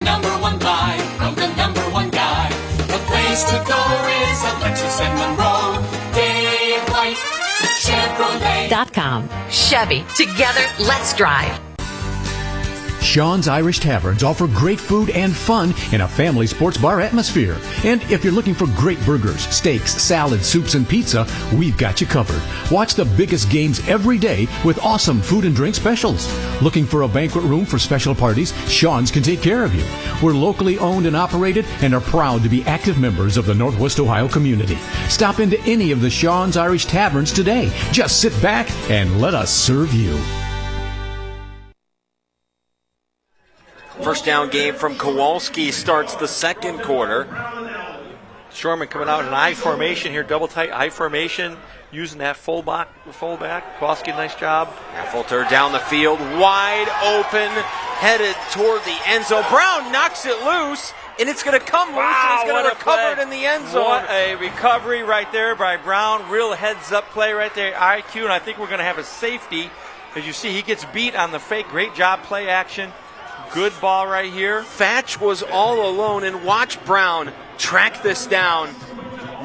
number one buy from the number one guy. The place to go is a Lexus and Monroe. Dave White, Chevrolet.com. Chevy. Together, let's drive. Sean's Irish Taverns offer great food and fun in a family sports bar atmosphere. And if you're looking for great burgers, steaks, salads, soups, and pizza, we've got you covered. Watch the biggest games every day with awesome food and drink specials. Looking for a banquet room for special parties? Sean's can take care of you. We're locally owned and operated and are proud to be active members of the Northwest Ohio community. Stop into any of the Sean's Irish Taverns today. Just sit back and let us serve you. First down game from Kowalski starts the second quarter. Shorman coming out in I formation here, double tight I formation, using that fullback. Kowalski, nice job. Affolter down the field, wide open, headed toward the end zone. Brown knocks it loose, and it's going to come loose, and he's going to recover it in the end zone. What a recovery right there by Brown. Real heads-up play right there, IQ, and I think we're going to have a safety. As you see, he gets beat on the fake. Great job, play action. Good ball right here. Fatch was all alone, and watch Brown track this down.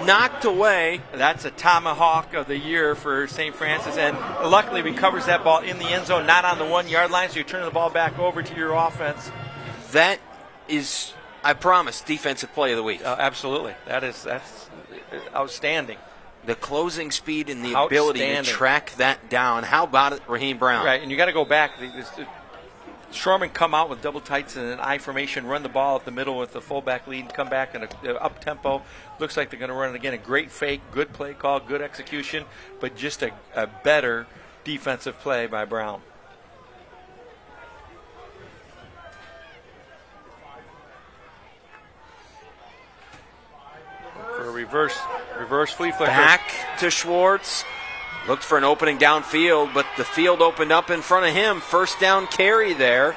Knocked away. That's a tomahawk of the year for St. Francis, and luckily recovers that ball in the end zone, not on the 1 yard line, so you turn the ball back over to your offense. That is, I promise, defensive play of the week. Absolutely. That's outstanding. The closing speed and the ability to track that down. How about it, Raheem Brown? Right, and you got to go back. Shorman come out with double tights and an I formation, run the ball up the middle with the fullback lead, come back in a up tempo. Looks like they're going to run it again. A great fake, good play call, good execution, but just a better defensive play by Brown. For a reverse flea flicker. Back to Schwartz. Looked for an opening downfield, but the field opened up in front of him. First down carry there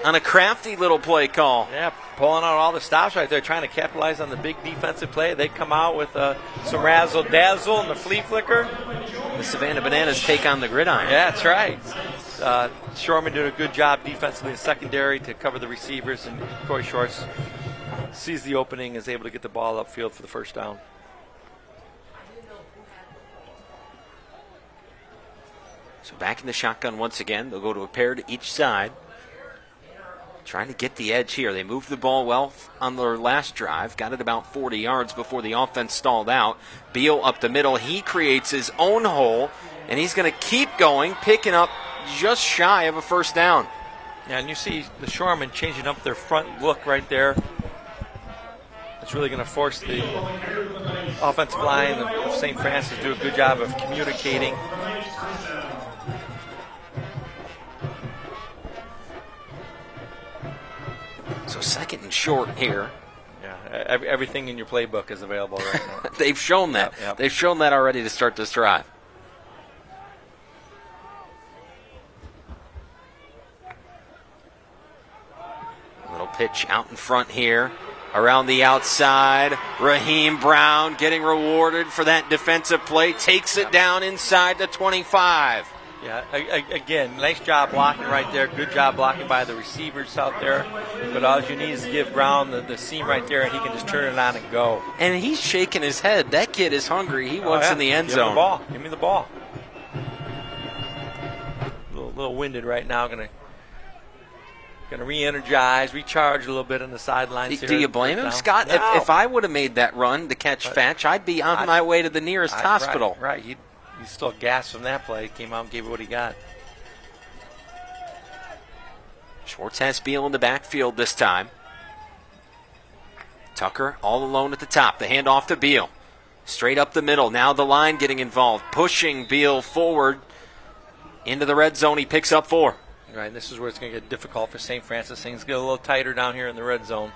on a crafty little play call. Yeah, pulling out all the stops right there, trying to capitalize on the big defensive play. They come out with some razzle-dazzle and the flea flicker. The Savannah Bananas take on the gridiron. Yeah, that's right. Shorman did a good job defensively in secondary to cover the receivers, and Corey Schwartz sees the opening, is able to get the ball upfield for the first down. So back in the shotgun once again. They'll go to a pair to each side. Trying to get the edge here. They moved the ball well on their last drive. Got it about 40 yards before the offense stalled out. Beal up the middle. He creates his own hole, and he's going to keep going, picking up just shy of a first down. Yeah, and you see the Shorman changing up their front look right there. It's really going to force the offensive line of St. Francis to do a good job of communicating. So second and short here. Yeah, everything in your playbook is available right now. They've shown that. Yep. They've shown that already to start this drive. Little pitch out in front here. Around the outside, Raheem Brown getting rewarded for that defensive play. Takes it down inside the 25. Yeah, again, nice job blocking right there. Good job blocking by the receivers out there. But all you need is to give Brown the seam right there, and he can just turn it on and go. And he's shaking his head. That kid is hungry. He wants in the end zone. Give me the ball. A little winded right now. Going to re-energize, recharge a little bit on the sidelines here. Do you blame him, Scott? No. If I would have made that run to catch Fatch, I'd be on my way to the nearest hospital. Right. He's still gassed from that play. Came out and gave it what he got. Schwartz has Beal in the backfield this time. Tucker all alone at the top. The handoff to Beal. Straight up the middle. Now the line getting involved. Pushing Beal forward into the red zone. He picks up 4. Right, this is where it's going to get difficult for St. Francis. Things get a little tighter down here in the red zone.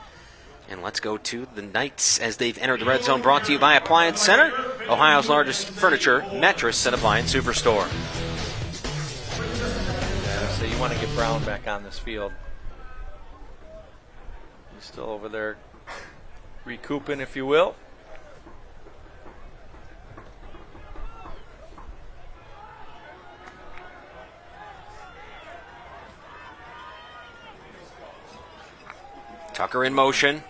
And let's go to the Knights as they've entered the red zone, brought to you by Appliance Center, Ohio's largest furniture, mattress, and appliance superstore. Yeah, so you want to get Brown back on this field. He's still over there recouping, if you will. Tucker in motion.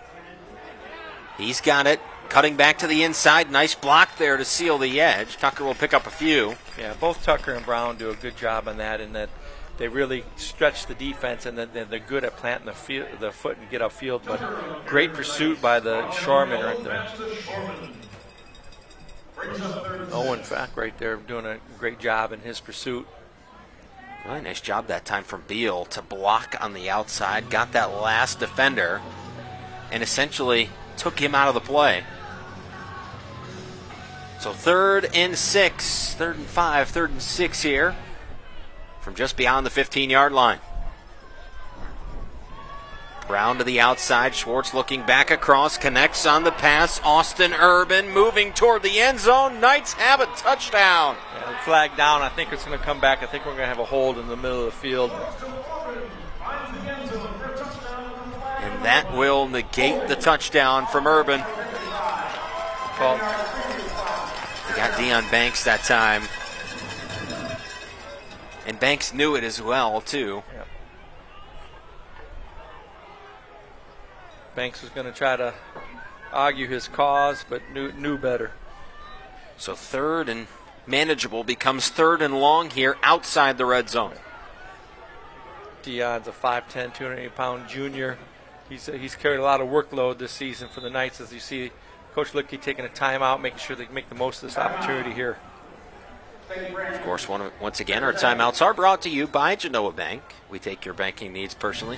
He's got it. Cutting back to the inside. Nice block there to seal the edge. Tucker will pick up a few. Yeah, both Tucker and Brown do a good job on that, in that they really stretch the defense, and then they're good at planting the foot and get upfield. But great pursuit by the Shoreman right there. Owen Fack right there doing a great job in his pursuit. Really nice job that time from Beal to block on the outside. Got that last defender and essentially took him out of the play. So 3rd and 6, 3rd and 5, 3rd and 6 here from just beyond the 15-yard line. Brown to the outside. Schwartz looking back across. Connects on the pass. Austin Urban moving toward the end zone. Knights have a touchdown. Yeah, the flag down. I think it's going to come back. I think we're going to have a hold in the middle of the field. And that will negate the touchdown from Urban. Call. They got Deion Banks that time. And Banks knew it as well, too. Yep. Banks was going to try to argue his cause, but knew better. So 3rd and manageable becomes 3rd and long here outside the red zone. Deion's a 5'10", 280-pound junior. He's carried a lot of workload this season for the Knights, as you see Coach Lickey taking a timeout, making sure they make the most of this opportunity here. Of course, once again, our timeouts are brought to you by Genoa Bank. We take your banking needs personally.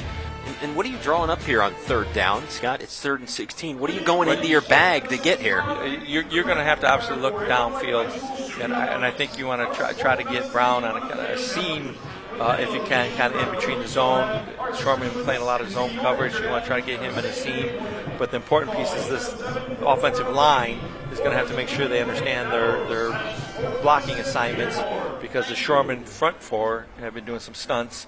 And what are you drawing up here on 3rd down, Scott? It's 3rd and 16. What are you going into your bag to get here? You're going to have to obviously look downfield, and I think you want to try to get Brown on a seam if you can, kind of in between the zone. Shoreman playing a lot of zone coverage. You want to try to get him in a seam. But the important piece is this offensive line is going to have to make sure they understand their blocking assignments, because the Shoreman front four have been doing some stunts.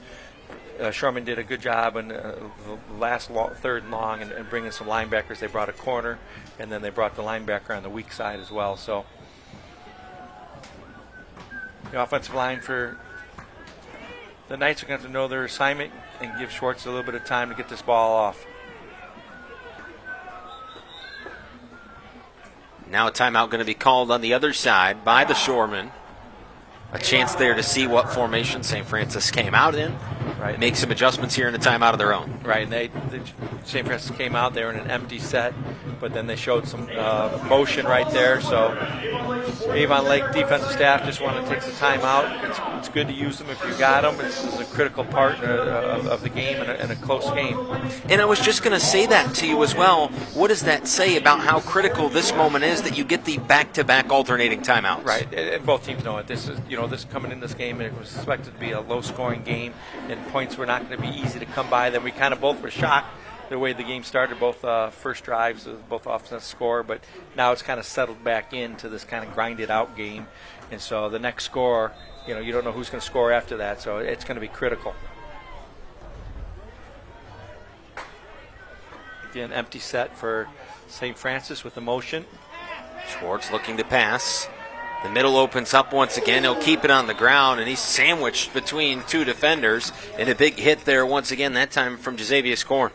Shoreman did a good job in the last 3rd and long and bringing some linebackers. They brought a corner, and then they brought the linebacker on the weak side as well. So the offensive line for the Knights are going to have to know their assignment and give Schwartz a little bit of time to get this ball off. Now a timeout going to be called on the other side by the Shoreman. A chance there to see what formation St. Francis came out in. Right. Make some adjustments here in a timeout of their own. Right, and St. Francis came out, they were in an empty set, but then they showed some motion right there. So Avon Lake defensive staff just want to take some time out. It's good to use them if you got them. This is a critical part of the game and a close game. And I was just going to say that to you as well. What does that say about how critical this moment is, that you get the back-to-back alternating timeouts? Right, and both teams know it. This is, this coming in this game, and it was expected to be a low-scoring game, and points were not going to be easy to come by. Then we kind of both were shocked the way the game started, both first drives, both offenses score, but now it's kind of settled back into this kind of grinded out game. And so the next score, you don't know who's going to score after that, so it's going to be critical. Again, empty set for St. Francis with the motion. Schwartz looking to pass. The middle opens up once again. He'll keep it on the ground, and he's sandwiched between two defenders. And a big hit there once again, that time from Jazavius Korn.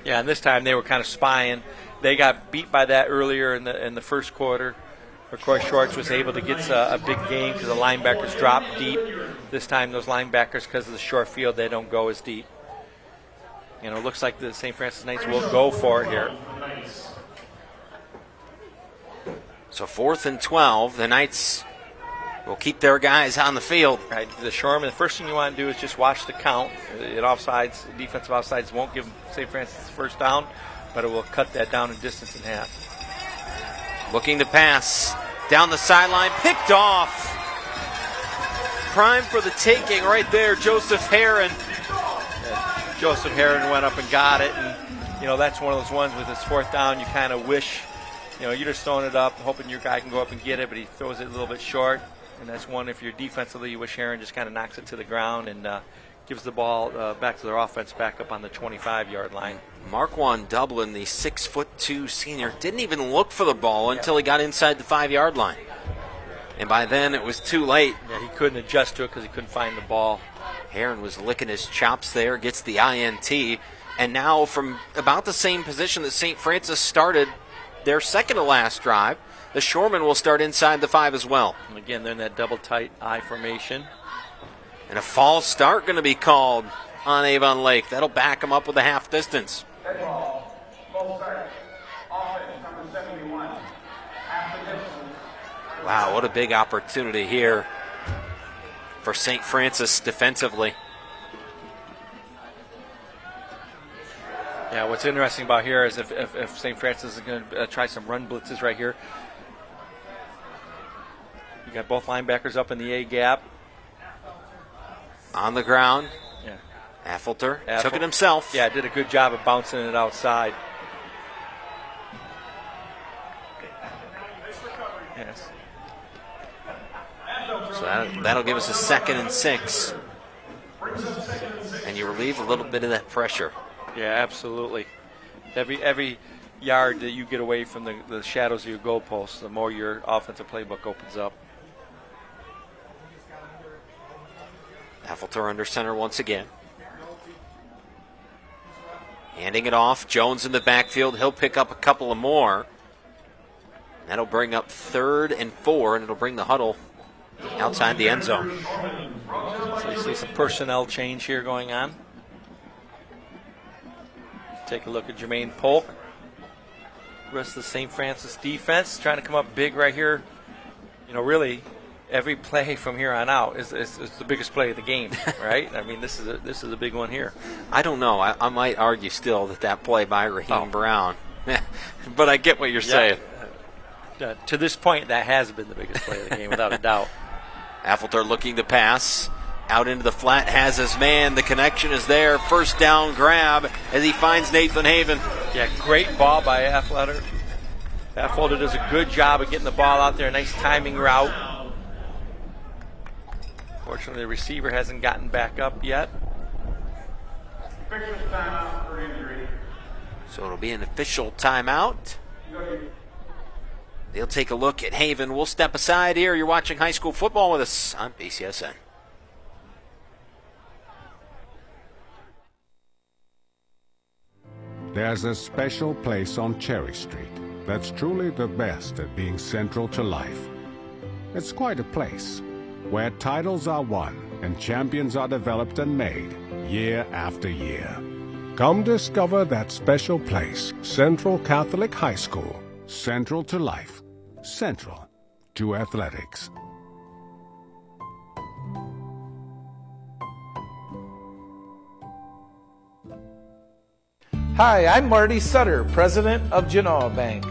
Yeah, and this time they were kind of spying. They got beat by that earlier in the first quarter. Of course, Schwartz was able to get a big gain because the linebackers dropped deep. This time those linebackers, because of the short field, they don't go as deep. It looks like the St. Francis Knights will go for it here. So 4th and 12, the Knights will keep their guys on the field. Right, the Shoreman, the first thing you want to do is just watch the count. Offsides, defensive offsides won't give St. Francis the first down, but it will cut that down in distance in half. Looking to pass down the sideline, picked off. Prime for the taking right there, Joseph Herron. Joseph Herron went up and got it, and that's one of those ones with his 4th down you kind of wish. You're just throwing it up, hoping your guy can go up and get it, but he throws it a little bit short. And that's one, if you're defensively, you wish Herron just kind of knocks it to the ground and gives the ball back to their offense back up on the 25-yard line. Marquand Dublin, the 6'2" senior, didn't even look for the ball until he got inside the 5-yard line. And by then it was too late. Yeah, he couldn't adjust to it because he couldn't find the ball. Herron was licking his chops there, gets the INT. And now from about the same position that St. Francis started their second to last drive, the Shoremen will start inside the 5 as well. And again, they're in that double tight I formation. And a false start going to be called on Avon Lake. That'll back them up with a half distance. Wow, what a big opportunity here for St. Francis defensively. Yeah, what's interesting about here is if St. Francis is going to try some run blitzes right here. You got both linebackers up in the A gap. On the ground, Yeah. Affelter took it himself. Yeah, did a good job of bouncing it outside. Yes. So that'll give us a 2nd and 6. And you relieve a little bit of that pressure. Yeah, absolutely. Every yard that you get away from the shadows of your goalposts, the more your offensive playbook opens up. Affelter under center once again. Handing it off. Jones in the backfield. He'll pick up a couple of more. That'll bring up 3rd and 4, and it'll bring the huddle outside the end zone. So you see some personnel change here going on. Take a look at Jermaine Polk. Rest of the St. Francis defense trying to come up big right here. You know, really, every play from here on out is the biggest play of the game, right? I mean, this is a big one here. I don't know. I might argue still that play by Raheem Brown. But I get what you're saying. To this point, that has been the biggest play of the game, without a doubt. Affelter looking to pass. Out into the flat, has his man. The connection is there. First down grab as he finds Nathan Haven. Yeah, great ball by Affelter. Affelter does a good job of getting the ball out there. Nice timing route. Fortunately, the receiver hasn't gotten back up yet. So it'll be an official timeout. They'll take a look at Haven. We'll step aside here. You're watching high school football with us on BCSN. There's a special place on Cherry Street that's truly the best at being central to life. It's quite a place where titles are won and champions are developed and made year after year. Come discover that special place, Central Catholic High School. Central to life, central to athletics. Hi, I'm Marty Sutter, president of Genoa Bank.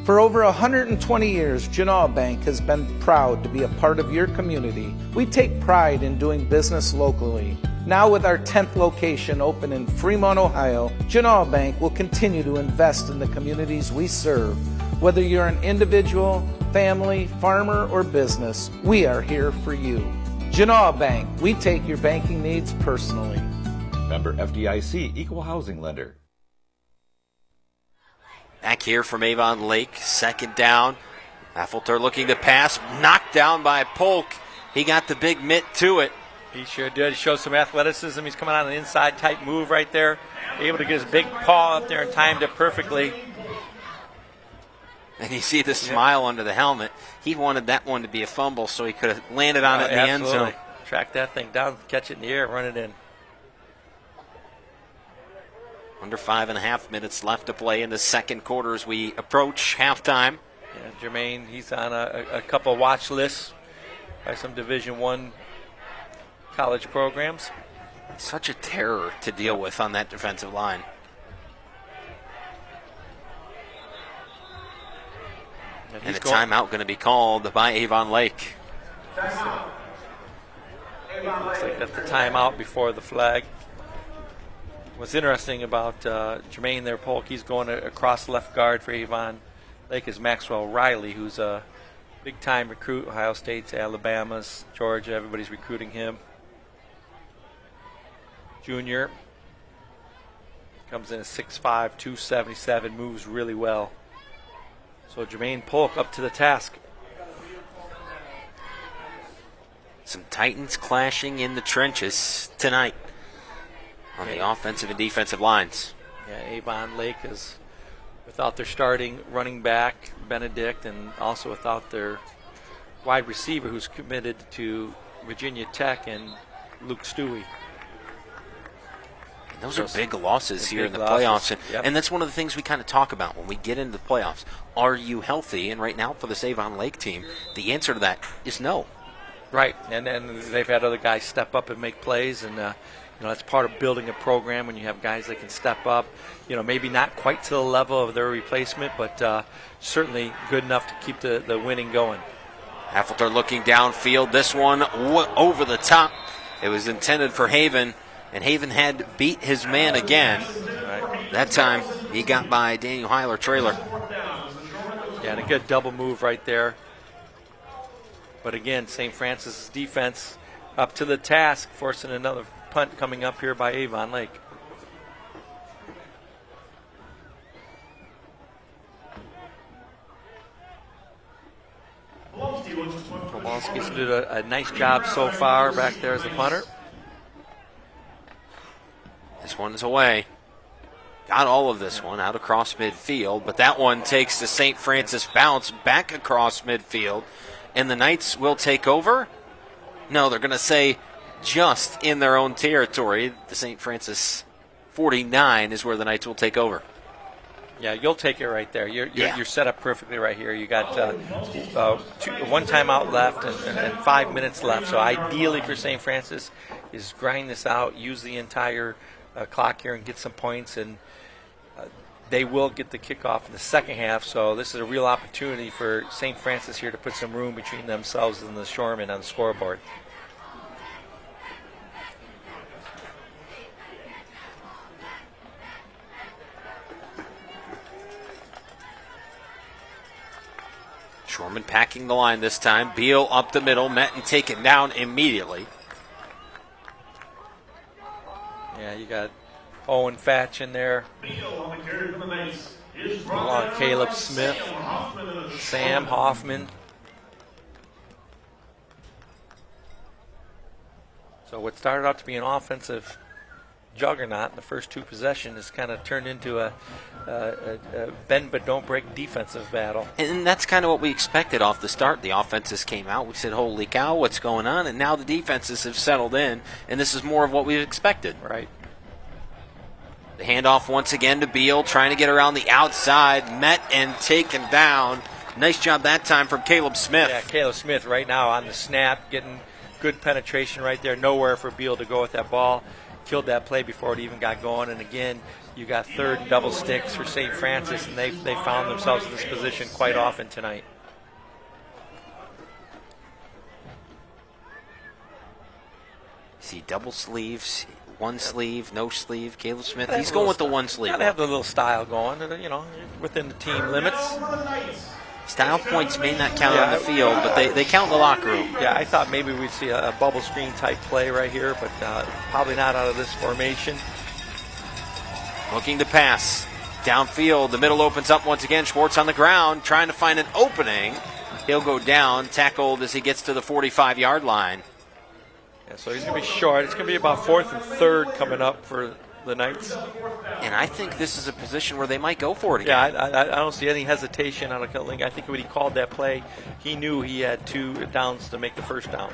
For over 120 years, Genoa Bank has been proud to be a part of your community. We take pride in doing business locally. Now with our 10th location open in Fremont, Ohio, Genoa Bank will continue to invest in the communities we serve. Whether you're an individual, family, farmer, or business, we are here for you. Genoa Bank, we take your banking needs personally. Member FDIC, Equal Housing Lender. Back here from Avon Lake, 2nd down. Affelter looking to pass, knocked down by Polk. He got the big mitt to it. He sure did. He showed some athleticism. He's coming on an inside type move right there. Able to get his big paw up there and timed it perfectly. And you see the smile under the helmet. He wanted that one to be a fumble so he could have landed on it in the end zone. Track that thing down, catch it in the air, run it in. Under 5.5 minutes left to play in the second quarter as we approach halftime. Yeah, Jermaine, he's on a couple watch lists by some Division I college programs. Such a terror to deal with on that defensive line. And a timeout going to be called by Avon Lake. Looks like that's the timeout before the flag. What's interesting about Jermaine there, Polk, he's going across left guard for Avon Lake is Maxwell Riley, who's a big-time recruit, Ohio State's, Alabama's, Georgia. Everybody's recruiting him. Junior. Comes in at 6'5", 277, moves really well. So Jermaine Polk up to the task. Some Titans clashing in the trenches tonight on the offensive and defensive lines. Yeah, Avon Lake is without their starting running back, Benedict, and also without their wide receiver who's committed to Virginia Tech and Luke Stewie. And those are big losses here in the losses. playoffs. And that's one of the things we kind of talk about when we get into the playoffs. Are you healthy? And right now for the Avon Lake team, the answer to that is no. Right, and they've had other guys step up and make plays, and that's part of building a program when you have guys that can step up. Maybe not quite to the level of their replacement, but certainly good enough to keep the winning going. Affelter looking downfield. This one over the top. It was intended for Haven, and Haven had beat his man again. Right. That time he got by Daniel Heiler trailer. Yeah, and a good double move right there. But again, St. Francis' defense up to the task, forcing another punt coming up here by Avon Lake. Kowalski's did a nice job so far back there as a punter. This one's away. Got all of this one out across midfield, but that one takes the St. Francis bounce back across midfield, and the Knights will take over. No, they're going to say just in their own territory. The St. Francis 49 is where the Knights will take over. Yeah, you'll take it right there. You're set up perfectly right here. You got one timeout left and 5 minutes left. So ideally for St. Francis is grind this out, use the entire clock here and get some points, and they will get the kickoff in the second half. So this is a real opportunity for St. Francis here to put some room between themselves and the Shoremen on the scoreboard. Shoreman packing the line this time. Beal up the middle, met and taken down immediately. Yeah, you got Owen Fatch in there. Along Caleb Smith, Sam Hoffman. So what started out to be an offensive juggernaut in the first two possessions has kind of turned into a bend but don't break defensive battle. And that's kind of what we expected off the start. The offenses came out. We said, holy cow, what's going on? And now the defenses have settled in, and this is more of what we expected. Right. The handoff once again to Beal, trying to get around the outside, met and taken down. Nice job that time from Caleb Smith. Yeah, Caleb Smith right now on the snap, getting good penetration right there. Nowhere for Beal to go with that ball. Killed that play before it even got going. And again, you got third and double sticks for St. Francis, and they found themselves in this position quite often tonight. See double sleeves, one sleeve, no sleeve. Caleb Smith, he's going with the one sleeve. Gotta have the little style going, within the team limits. Style points may not count on the field, but they count in the locker room. Yeah, I thought maybe we'd see a bubble screen type play right here, but probably not out of this formation. Looking to pass. Downfield, the middle opens up once again. Schwartz on the ground, trying to find an opening. He'll go down, tackled as he gets to the 45-yard line. Yeah, so he's going to be short. It's going to be about 4th and 3rd coming up for the Knights. And I think this is a position where they might go for it again. Yeah, I don't see any hesitation on a link. I think when he called that play, he knew he had 2 downs to make the first down.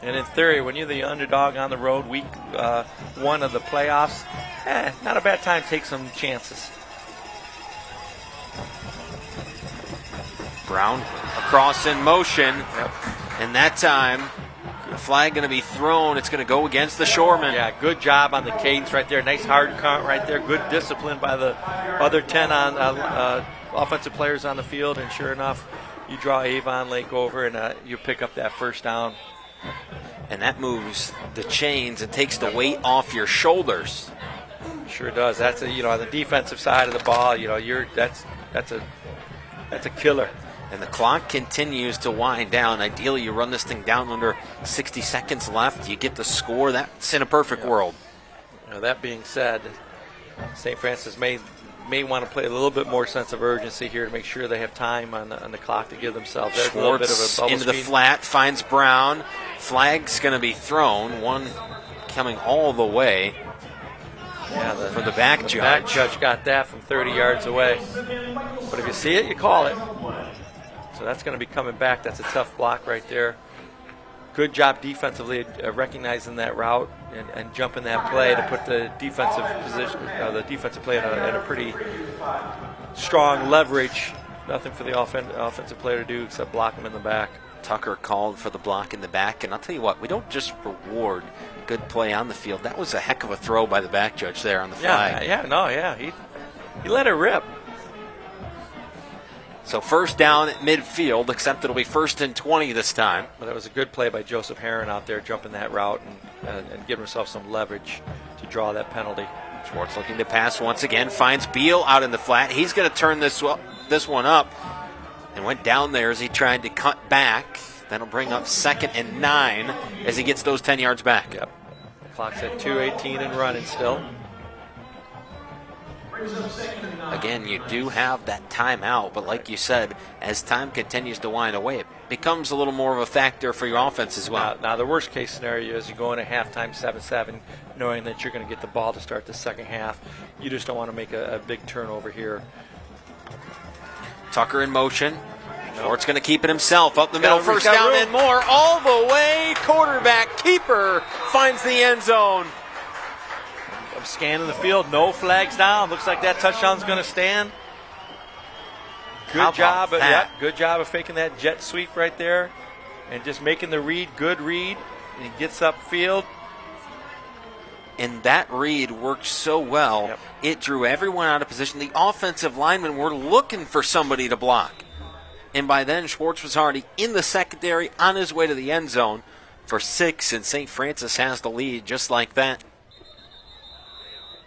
And in theory, when you're the underdog on the road, week 1 of the playoffs, not a bad time to take some chances. Brown across in motion. Yep. And that time, the flag going to be thrown. It's going to go against the Shoremen. Yeah, good job on the cadence right there. Nice hard count right there. Good discipline by the other 10 on offensive players on the field. And sure enough, you draw Avon Lake over and you pick up that first down. And that moves the chains and takes the weight off your shoulders. Sure does. That's on the defensive side of the ball. That's a killer. And the clock continues to wind down. Ideally, you run this thing down under 60 seconds left. You get the score. That's in a perfect world. That being said, St. Francis may want to play a little bit more sense of urgency here to make sure they have time on the clock to give themselves. There's Schwartz a little bit of a bubble into screen. the flat, finds Brown. Flag's going to be thrown. One coming all the way for the back judge. The back judge got that from 30 yards away. But if you see it, you call it. So that's going to be coming back. That's a tough block right there. Good job defensively recognizing that route and jumping that play to put the defensive position, the defensive play in a pretty strong leverage. Nothing for the offensive player to do except block him in the back. Tucker called for the block in the back, and I'll tell you what, we don't just reward good play on the field. That was a heck of a throw by the back judge there on the flag. He let it rip. So first down at midfield, except it'll be 1st and 20 this time. Well, that was a good play by Joseph Herron out there, jumping that route and giving himself some leverage to draw that penalty. Schwartz looking to pass once again, finds Beal out in the flat. He's going to turn this one up and went down there as he tried to cut back. That'll bring up 2nd and 9 as he gets those 10 yards back. Yep. The clock's at 2:18 and running still. Again, you do have that timeout, but like you said, as time continues to wind away, it becomes a little more of a factor for your offense as well. Now the worst case scenario is you go into halftime 7-7, knowing that you're going to get the ball to start the second half. You just don't want to make a big turnover here. Tucker in motion. Schwartz going to keep it himself. Up the middle, first down and more. All the way. Quarterback keeper finds the end zone. I'm scanning the field. No flags down. Looks like that touchdown's going to stand. Good job. Good job of faking that jet sweep right there and just making the read. Good read. And he gets upfield. And that read worked so well, Yep. It drew everyone out of position. The offensive linemen were looking for somebody to block. And by then, Schwartz was already in the secondary on his way to the end zone for 6, and St. Francis has the lead just like that.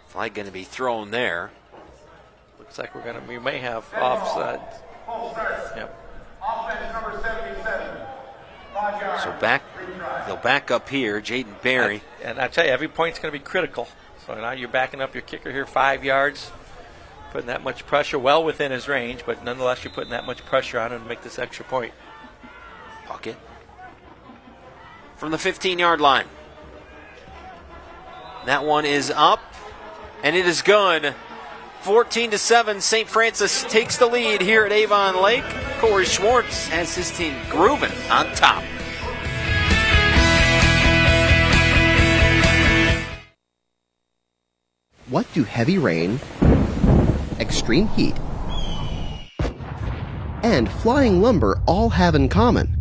Flag going to be thrown there. Looks like we may have offside. Yep. So they'll back up here, Jaden Berry. And I tell you, every point's going to be critical. So now you're backing up your kicker here 5 yards, putting that much pressure, well within his range, but nonetheless you're putting that much pressure on him to make this extra point. Pocket from the 15-yard line. That one is up, and it is good. 14-7, St. Francis takes the lead here at Avon Lake. Corey Schwartz has his team grooving on top. What do heavy rain, extreme heat, and flying lumber all have in common?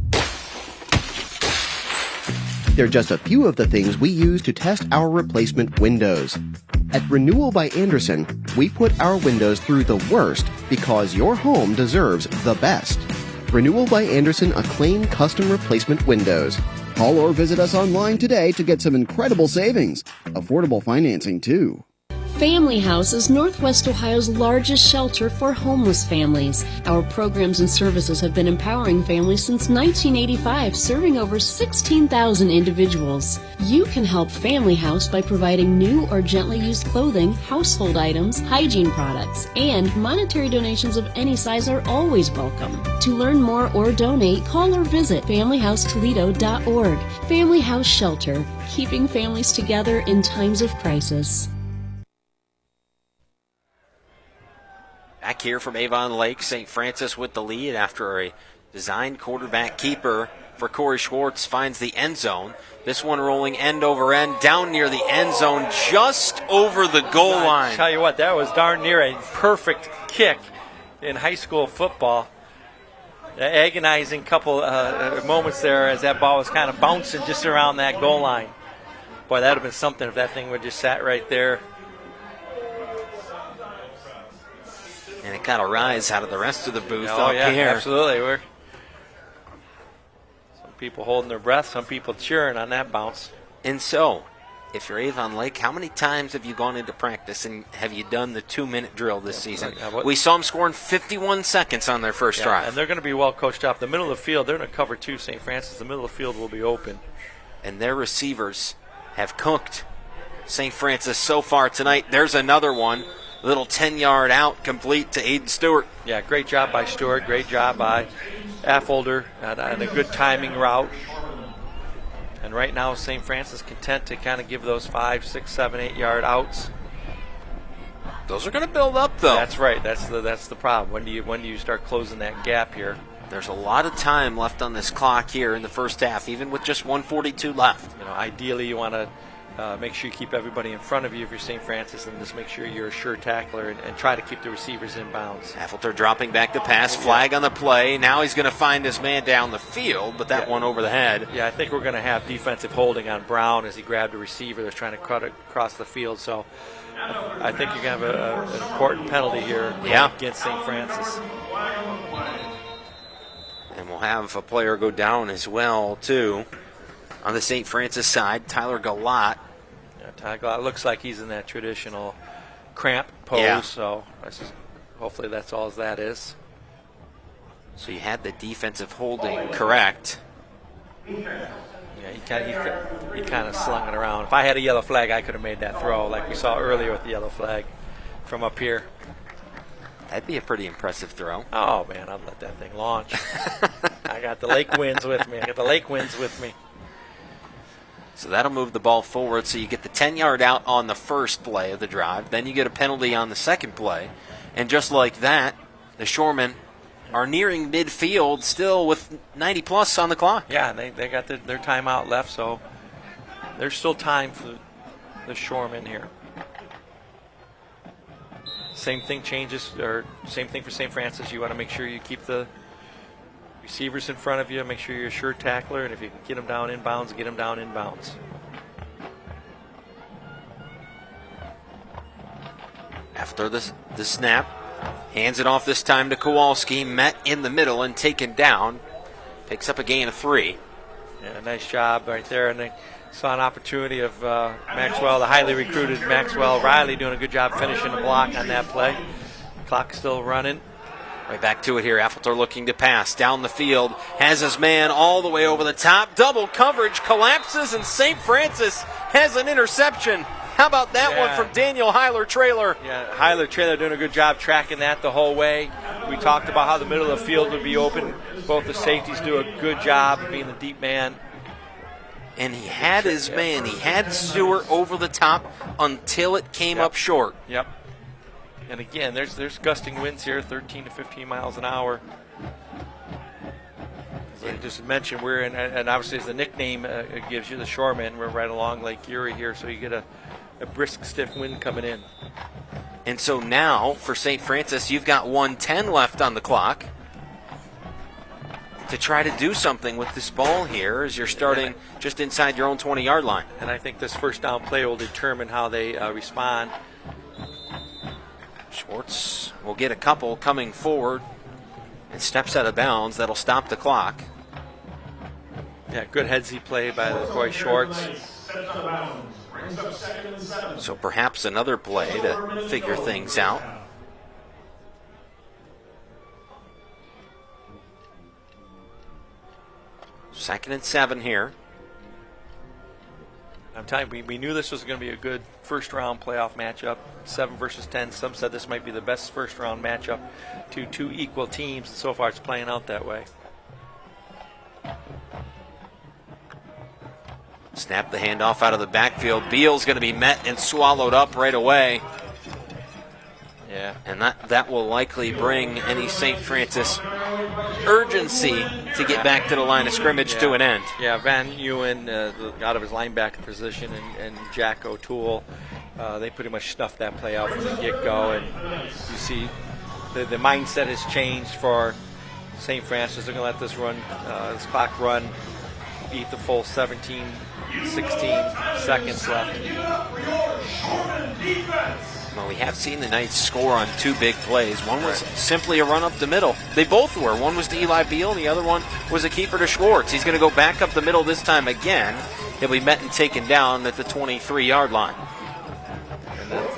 They're just a few of the things we use to test our replacement windows. At Renewal by Andersen, we put our windows through the worst because your home deserves the best. Renewal by Andersen acclaimed custom replacement windows. Call or visit us online today to get some incredible savings. Affordable financing, too. Family House is Northwest Ohio's largest shelter for homeless families. Our programs and services have been empowering families since 1985, serving over 16,000 individuals. You can help Family House by providing new or gently used clothing, household items, hygiene products, and monetary donations of any size are always welcome. To learn more or donate, call or visit FamilyHouseToledo.org. Family House Shelter, keeping families together in times of crisis. Back here from Avon Lake, St. Francis with the lead after a designed quarterback keeper for Corey Schwartz finds the end zone. This one rolling end over end down near the end zone, just over the goal line. I tell you what, that was darn near a perfect kick in high school football. The agonizing couple moments there as that ball was kind of bouncing just around that goal line. Boy, that would have been something if that thing would just sat right there. And it got a rise out of the rest of the booth Oh, up yeah, here. absolutely. Some people holding their breath, some people cheering on that bounce. And so, if you're Avon Lake, how many times have you gone into practice and have you done the 2-minute drill this season? We saw them scoring 51 seconds on their first drive. And they're going to be well coached up. The middle of the field, they're going to cover too, St. Francis. The middle of the field will be open. And their receivers have cooked St. Francis so far tonight. There's another one. Little 10-yard out, complete to Aiden Stewart. Yeah, great job by Stewart. Great job by Affolder and a good timing route. And right now, St. Francis content to kind of give those 5, 6, 7, 8 yard outs. Those are going to build up, though. That's right. That's the problem. When do you start closing that gap here? There's a lot of time left on this clock here in the first half, even with just 1:42 left. Ideally, you want to make sure you keep everybody in front of you if you're St. Francis, and just make sure you're a sure tackler and try to keep the receivers in bounds. Affelter dropping back to pass, flag on the play. Now he's going to find his man down the field, but that one over the head. Yeah, I think we're going to have defensive holding on Brown as he grabbed a receiver that's trying to cut it across the field. So I think you're going to have an important penalty here against St. Francis. And we'll have a player go down as well, too. On the St. Francis side, Tyler Galat. Yeah, Tyler Galat looks like he's in that traditional cramp pose, so hopefully that's all that is. So you had the defensive holding correct. Yeah, he kind of slung it around. If I had a yellow flag, I could have made that throw like we saw earlier with the yellow flag from up here. That'd be a pretty impressive throw. Oh, man, I'd let that thing launch. I got the lake winds with me. So that'll move the ball forward. So you get the 10-yard out on the first play of the drive. Then you get a penalty on the second play. And just like that, the Shoremen are nearing midfield still with 90-plus on the clock. Yeah, they got their timeout left, so there's still time for the Shoremen here. Same thing same thing for St. Francis. You want to make sure you keep the receivers in front of you, make sure you're a sure tackler, and if you can get them down inbounds, get them down inbounds. After the snap, hands it off this time to Kowalski, met in the middle and taken down. Picks up a gain of 3. Yeah, nice job right there. And they saw an opportunity of Maxwell, the highly recruited Maxwell Riley, doing a good job finishing the block on that play. Clock still running. Right back to it here. Affelter looking to pass down the field. Has his man all the way over the top. Double coverage collapses, and St. Francis has an interception. How about that one from Daniel Heiler-Trailer? Yeah, Heiler-Trailer doing a good job tracking that the whole way. We talked about how the middle of the field would be open. Both the safeties do a good job of being the deep man. And he had his man. He had Stewart over the top until it came up short. Yep. And again, there's gusting winds here, 13 to 15 miles an hour. As I just mentioned, we're in, and obviously as the nickname gives you, the Shoremen, we're right along Lake Erie here, so you get a brisk, stiff wind coming in. And so now, for St. Francis, you've got 1:10 left on the clock to try to do something with this ball here as you're starting just inside your own 20-yard line. And I think this first down play will determine how they respond. Schwartz will get a couple coming forward and steps out of bounds. That'll stop the clock. Yeah, good headsy play by the boy Schwartz. So perhaps another play to figure things out. Second and 7 here. I'm telling you, we knew this was going to be a good first-round playoff matchup, 7 versus 10. Some said this might be the best first-round matchup to two equal teams. So far, it's playing out that way. Snap the handoff out of the backfield. Beal's going to be met and swallowed up right away. Yeah. And that will likely bring any St. Francis urgency to get back to the line of scrimmage to an end. Yeah, Van Ewan out of his linebacker position and Jack O'Toole, they pretty much snuffed that play out from the get-go. And you see the mindset has changed for St. Francis. They're going to let this clock run, eat the full 16 seconds left. Well, we have seen the Knights score on 2 big plays. One was simply a run up the middle. They both were. One was to Eli Beal, and the other one was a keeper to Schwartz. He's going to go back up the middle this time again. He'll be met and taken down at the 23-yard line.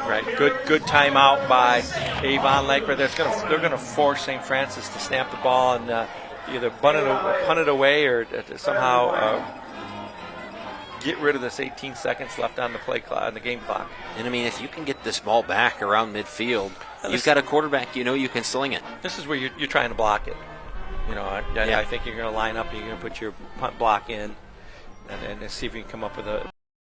Right, good timeout by Avon Lake. They're going to force St. Francis to snap the ball and either punt it away or to somehow get rid of this 18 seconds left on the play clock, on the game clock. And I mean, if you can get this ball back around midfield, you've got a quarterback, you can sling it. This is where you're trying to block it. I think you're going to line up and you're going to put your punt block in. and see if we can come up with a